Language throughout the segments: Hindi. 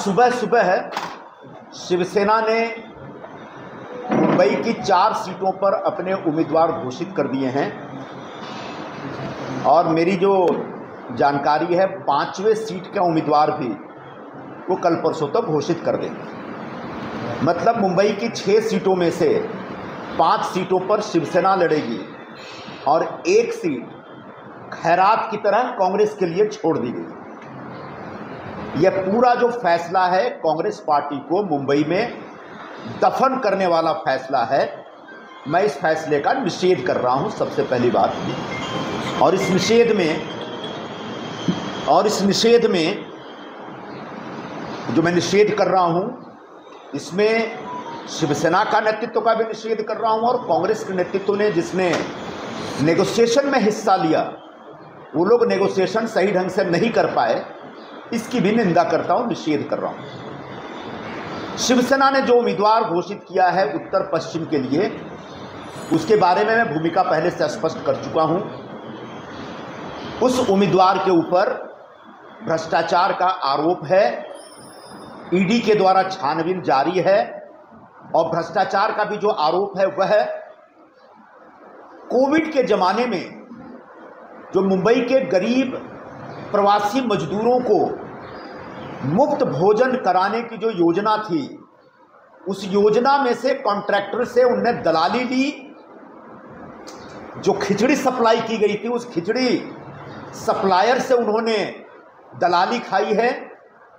सुबह सुबह शिवसेना ने मुंबई की 4 सीटों पर अपने उम्मीदवार घोषित कर दिए हैं और मेरी जो जानकारी है 5वें सीट का उम्मीदवार भी वो कल परसों तक घोषित कर देंगे। मतलब मुंबई की 6 सीटों में से 5 सीटों पर शिवसेना लड़ेगी और 1 सीट खैरात की तरह कांग्रेस के लिए छोड़ दी गई। यह पूरा जो फैसला है कांग्रेस पार्टी को मुंबई में दफन करने वाला फैसला है। मैं इस फैसले का निषेध कर रहा हूं, सबसे पहली बात। और इस निषेध में जो मैं निषेध कर रहा हूं, इसमें शिवसेना का नेतृत्व का भी निषेध कर रहा हूं और कांग्रेस के नेतृत्व ने जिसने नेगोशिएशन में हिस्सा लिया, वो लोग नेगोशिएशन सही ढंग से नहीं कर पाए, इसकी भी निंदा करता हूं, निषेध कर रहा हूं। शिवसेना ने जो उम्मीदवार घोषित किया है उत्तर पश्चिम के लिए, उसके बारे में मैं भूमिका पहले से स्पष्ट कर चुका हूं। उस उम्मीदवार के ऊपर भ्रष्टाचार का आरोप है, ईडी के द्वारा छानबीन जारी है और भ्रष्टाचार का भी जो आरोप है वह कोविड के ज़माने में जो मुंबई के गरीब प्रवासी मजदूरों को मुफ्त भोजन कराने की जो योजना थी, उस योजना में से कॉन्ट्रैक्टर से उनने दलाली ली। जो खिचड़ी सप्लाई की गई थी, उस खिचड़ी सप्लायर से उन्होंने दलाली खाई है,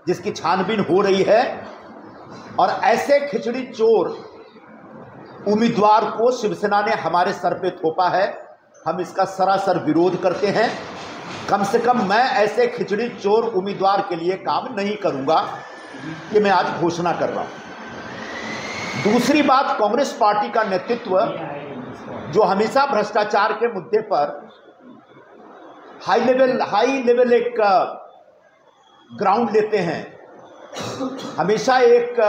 जिसकी छानबीन हो रही है। और ऐसे खिचड़ी चोर उम्मीदवार को शिवसेना ने हमारे सर पे थोपा है। हम इसका सरासर विरोध करते हैं। कम से कम मैं ऐसे खिचड़ी चोर उम्मीदवार के लिए काम नहीं करूंगा, ये मैं आज घोषणा कर रहा हूं। दूसरी बात, कांग्रेस पार्टी का नेतृत्व जो हमेशा भ्रष्टाचार के मुद्दे पर हाई लेवल एक ग्राउंड लेते हैं, हमेशा एक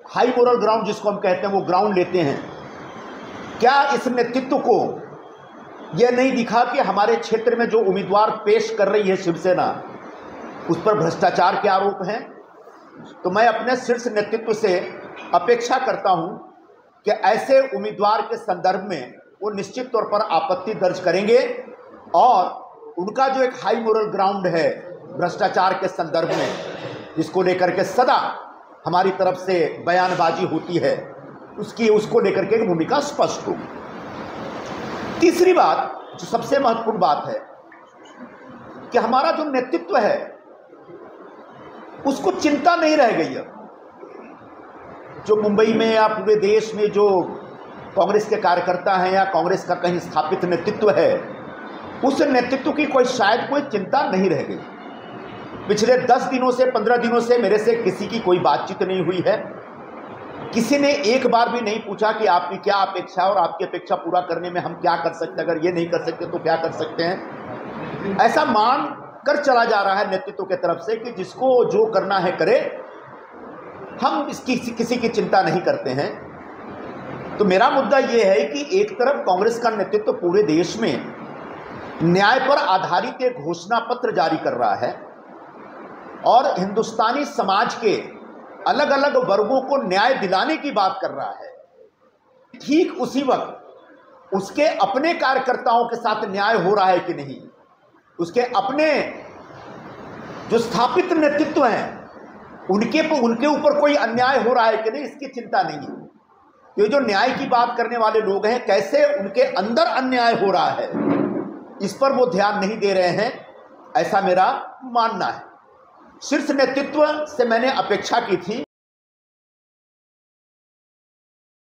हाई मोरल ग्राउंड जिसको हम कहते हैं वो ग्राउंड लेते हैं। क्या इस नेतृत्व को यह नहीं दिखा कि हमारे क्षेत्र में जो उम्मीदवार पेश कर रही है शिवसेना, उस पर भ्रष्टाचार के आरोप हैं? तो मैं अपने शीर्ष नेतृत्व से अपेक्षा करता हूं कि ऐसे उम्मीदवार के संदर्भ में वो निश्चित तौर पर आपत्ति दर्ज करेंगे और उनका जो एक हाई मोरल ग्राउंड है भ्रष्टाचार के संदर्भ में, जिसको लेकर के सदा हमारी तरफ से बयानबाजी होती है, उसको लेकर के भूमिका स्पष्ट होगी। तीसरी बात, जो सबसे महत्वपूर्ण बात है, कि हमारा जो नेतृत्व है उसको चिंता नहीं रह गई है। जो मुंबई में या पूरे देश में जो कांग्रेस के कार्यकर्ता हैं या कांग्रेस का कहीं स्थापित नेतृत्व है, उस नेतृत्व की शायद कोई चिंता नहीं रह गई। पिछले 10 दिनों से 15 दिनों से मेरे से किसी की कोई बातचीत नहीं हुई है। किसी ने एक बार भी नहीं पूछा कि आपकी क्या अपेक्षा है और आपकी अपेक्षा पूरा करने में हम क्या कर सकते हैं, अगर ये नहीं कर सकते तो क्या कर सकते हैं। ऐसा मान कर चला जा रहा है नेतृत्व की तरफ से कि जिसको जो करना है करे, हम इसकी किसी की चिंता नहीं करते हैं। तो मेरा मुद्दा ये है कि एक तरफ कांग्रेस का नेतृत्व पूरे देश में न्याय पर आधारित एक घोषणा पत्र जारी कर रहा है और हिंदुस्तानी समाज के अलग अलग वर्गों को न्याय दिलाने की बात कर रहा है। ठीक उसी वक्त उसके अपने कार्यकर्ताओं के साथ न्याय हो रहा है कि नहीं, उसके अपने जो स्थापित नेतृत्व हैं उनके ऊपर कोई अन्याय हो रहा है कि नहीं, इसकी चिंता नहीं है। ये जो न्याय की बात करने वाले लोग हैं, कैसे उनके अंदर अन्याय हो रहा है, इस पर वो ध्यान नहीं दे रहे हैं, ऐसा मेरा मानना है। शीर्ष नेतृत्व से मैंने अपेक्षा की थी